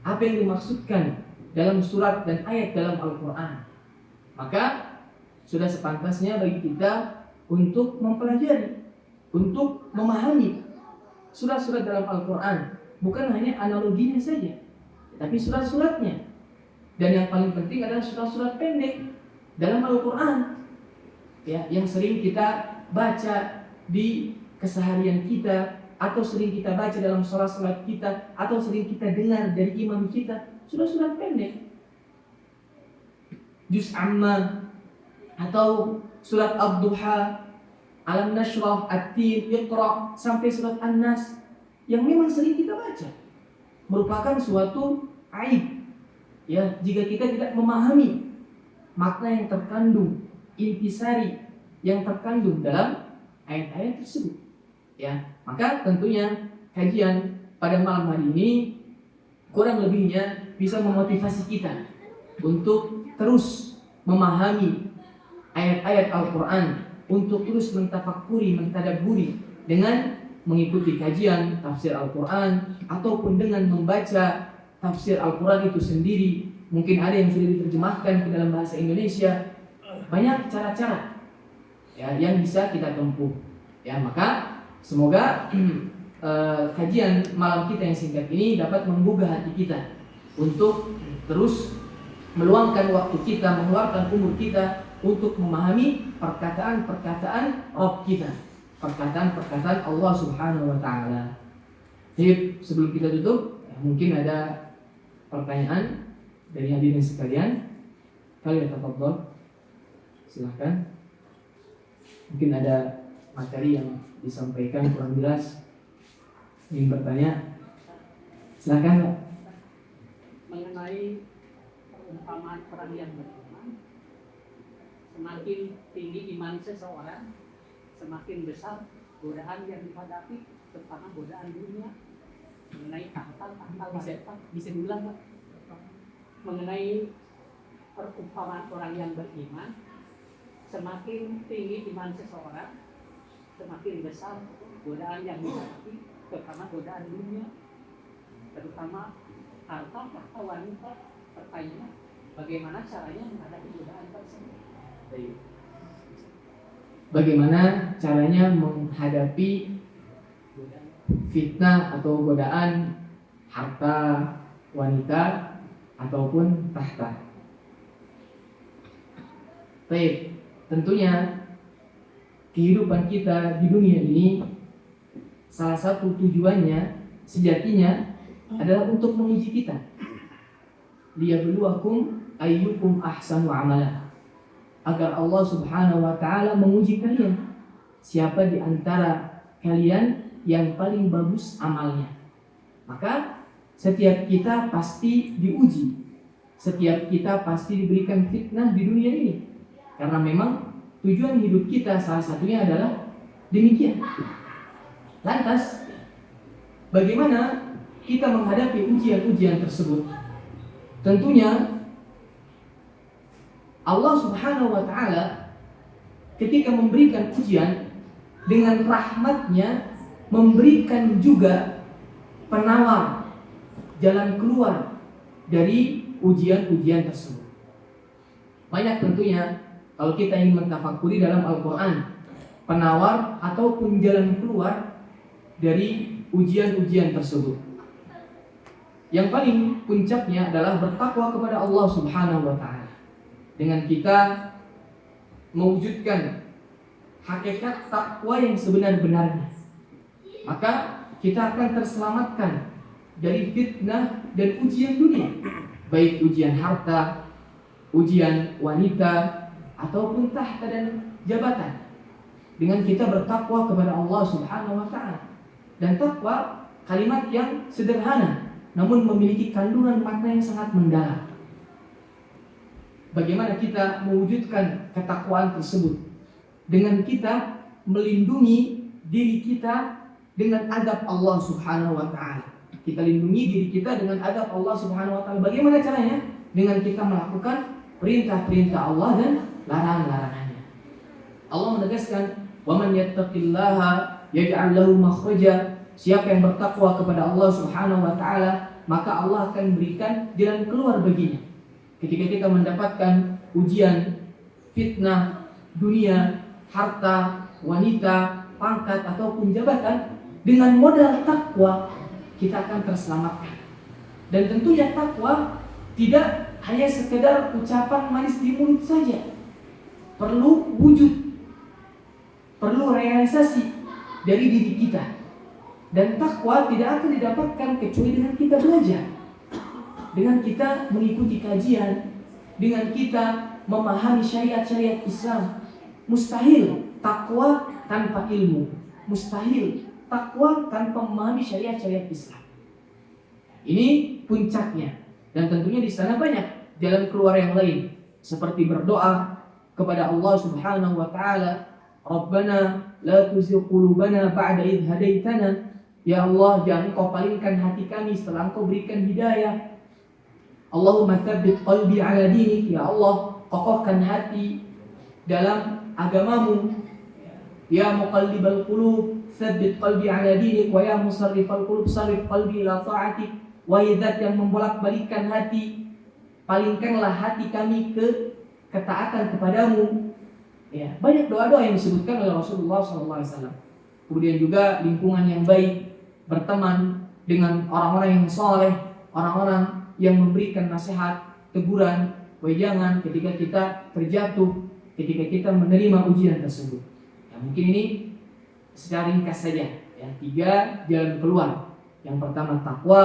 apa yang dimaksudkan dalam surat dan ayat dalam Al-Quran. Maka sudah sepantasnya bagi kita untuk mempelajari, untuk memahami surat-surat dalam Al-Quran, bukan hanya analoginya saja, tapi surat-suratnya. Dan yang paling penting adalah surat-surat pendek dalam Al-Quran, ya, yang sering kita baca di keseharian kita, atau sering kita baca dalam surat-surat kita, atau sering kita dengar dari imam kita, surat-surat pendek. Juz Amma, atau surat Ad-Duha, Alam Nashrah, At-Tin, Iqra, sampai surat An-Nas, yang memang sering kita baca, merupakan suatu aib, ya, jika kita tidak memahami makna yang terkandung, intisari yang terkandung dalam ayat-ayat tersebut, ya. Maka tentunya kajian pada malam hari ini kurang lebihnya bisa memotivasi kita untuk terus memahami ayat-ayat Al-Quran, untuk terus mentafakuri, mentadabburi dengan mengikuti kajian tafsir Al-Quran, ataupun dengan membaca tafsir Al-Quran itu sendiri. Mungkin ada yang sudah diterjemahkan ke dalam bahasa Indonesia. Banyak cara-cara, ya, yang bisa kita tempuh, ya. Maka semoga kajian malam kita yang singkat ini dapat menggugah hati kita untuk terus meluangkan waktu kita, mengeluarkan umur kita untuk memahami perkataan-perkataan Rabb kita, perkataan-perkataan Allah Subhanahu wa taala. Jadi sebelum kita tutup, mungkin ada pertanyaan dari hadirin sekalian. Kalian tafadhol, silakan. Mungkin ada materi yang disampaikan kurang jelas, ingin bertanya, silakan Pak. Mengenai perumpamaan perang yang beriman, semakin tinggi iman seseorang, semakin besar godaan yang dihadapi, terutama godaan dunia. Mengenai tahta wanita, bisa diulang Pak? Mengenai perumpamaan orang yang beriman, semakin tinggi iman seseorang, semakin besar godaan yang dihadapi, terutama godaan dunia, terutama harta wanita. Pertanyaan, bagaimana caranya menghadapi godaan tersebut? Bagaimana caranya menghadapi fitnah atau godaan harta wanita ataupun tahta? Baik, tentunya kehidupan kita di dunia ini salah satu tujuannya sejatinya adalah untuk menguji kita. Liyabluwakum ayyukum ahsanu amala. Agar Allah Subhanahu wa taala menguji kalian. Siapa di antara kalian yang paling bagus amalnya. Maka setiap kita pasti diuji. Setiap kita pasti diberikan fitnah di dunia ini. Karena memang tujuan hidup kita salah satunya adalah demikian. Lantas, bagaimana kita menghadapi ujian-ujian tersebut? Tentunya Allah Subhanahu wa ta'ala ketika memberikan ujian dengan rahmatnya memberikan juga penawar jalan keluar dari ujian-ujian tersebut. Banyak tentunya kalau kita ingin mentafakuri dalam Al-Quran penawar ataupun jalan keluar dari ujian-ujian tersebut. Yang paling puncaknya adalah bertakwa kepada Allah Subhanahu wa ta'ala. Dengan kita mewujudkan hakikat takwa yang sebenar-benarnya, maka kita akan terselamatkan dari fitnah dan ujian dunia, baik ujian harta, ujian wanita, ataupun tahta dan jabatan. Dengan kita bertakwa kepada Allah Subhanahu wa ta'ala. Dan takwa kalimat yang sederhana namun memiliki kandungan makna yang sangat mendalam. Bagaimana kita mewujudkan ketakwaan tersebut? Dengan kita melindungi diri kita dengan adab Allah Subhanahu wa ta'ala. Kita lindungi diri kita dengan adab Allah Subhanahu wa ta'ala. Bagaimana caranya? Dengan kita melakukan perintah-perintah Allah dan larangan-larangannya. Allah menegaskan, "Wa man yattaqillaha yaj'al lahu makhraja." Siapa yang bertakwa kepada Allah Subhanahu wa ta'ala, maka Allah akan berikan jalan keluar baginya. Ketika kita mendapatkan ujian, fitnah, dunia, harta, wanita, pangkat ataupun jabatan, dengan modal takwa kita akan terselamatkan. Dan tentunya takwa tidak hanya sekedar ucapan manis di mulut saja. Perlu wujud, perlu realisasi dari diri kita. Dan takwa tidak akan didapatkan kecuali dengan kita belajar, dengan kita mengikuti kajian, dengan kita memahami syariat-syariat Islam. Mustahil takwa tanpa ilmu, mustahil takwa tanpa memahami syariat-syariat Islam. Ini puncaknya. Dan tentunya di sana banyak jalan keluar yang lain, seperti berdoa kepada Allah Subhanahu wa ta'ala, "Rabbana la tuzigh qulubana ba'da idh hadaitana." Ya Allah, jangan Engkau palingkan hati kami setelah Engkau berikan hidayah. Allahumma tsabbit qalbi ala dinik. Ya Allah, kokohkan hati dalam agamamu. Ya muqallibal qulub, tsabbit qalbi ala dinik. Wa ya musarrifal qulub, sarrif qalbi ila ta'atik. Wahai Zat yang membolak-balikkan hati, palingkanlah hati kami ke ketaatan kepadamu. Ya, banyak doa-doa yang disebutkan oleh Rasulullah SAW. Kemudian juga lingkungan yang baik, berteman dengan orang-orang yang soleh, orang-orang yang memberikan nasihat, teguran, wejangan ketika kita terjatuh, ketika kita menerima ujian tersebut. Ya, mungkin ini secara ringkas saja. Ya, 3 jalan keluar. Yang pertama takwa,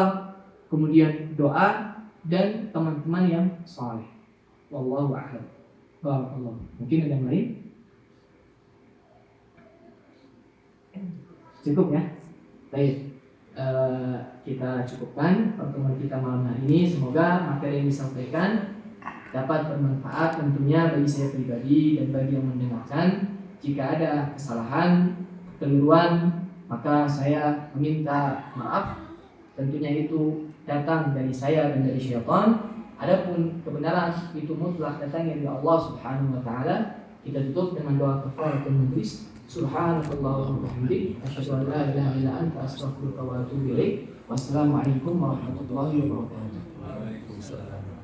kemudian doa, dan teman-teman yang soleh. Wallahu a'lam. Barakallahu. Mungkin ada yang lain? Cukup ya? Baik, kita cukupkan pertemuan kita malam hari ini. Semoga materi yang disampaikan dapat bermanfaat tentunya bagi saya pribadi dan bagi yang mendengarkan. Jika ada kesalahan, kekeliruan, maka saya meminta maaf. Tentunya itu datang dari saya dan dari syaitan. Adapun kebenaran itu mutlak datangnya dari Allah Subhanahu wa ta'ala. Kita tutup dengan doa kafaratul majlis. Subhanakallahumma wa bihamdik, asyhadu an la ilaha illa anta, astaghfiruka wa atubu ilaik. Wassalamualaikum warahmatullahi wabarakatuh. Waalaikumsalam.